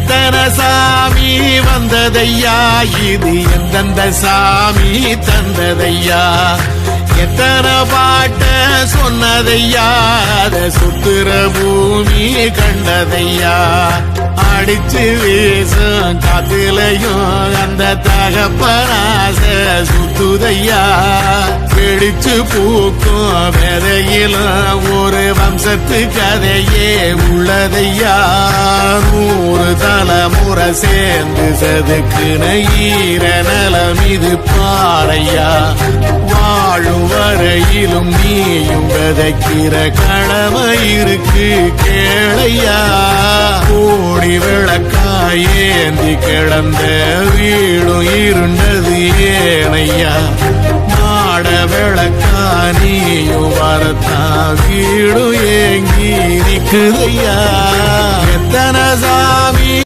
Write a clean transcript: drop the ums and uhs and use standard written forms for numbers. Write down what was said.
எத்தனை சாமி வந்ததையா இது எந்தெந்த சாமி தந்ததையா எத்தனை பாட்ட சொன்னதையா அத சுத்துற பூமி கண்டதையா அடிச்சு வீசும் காத்திலையும் அந்த தகப்பனாச சுத்துதையா பிடிச்சு பூக்கும் விதையிலும் ஒரு வம்சத்து கதையே உள்ளதையா 100 தலைமுறை சேர்ந்து சதுக்குன ஈர நலம் இது பாறையா வாழும் வரையிலும் நீயும் விதைக்கிற கடமை இருக்கு கேளையா கோடி விளக்காயேந்தி கிடந்த வீடும் இருண்டது ஏனையா மாட விளக்கா நீயும் வரத்தா வீடும் ஏங்கி நிக்குதையா எத்தனை சாமி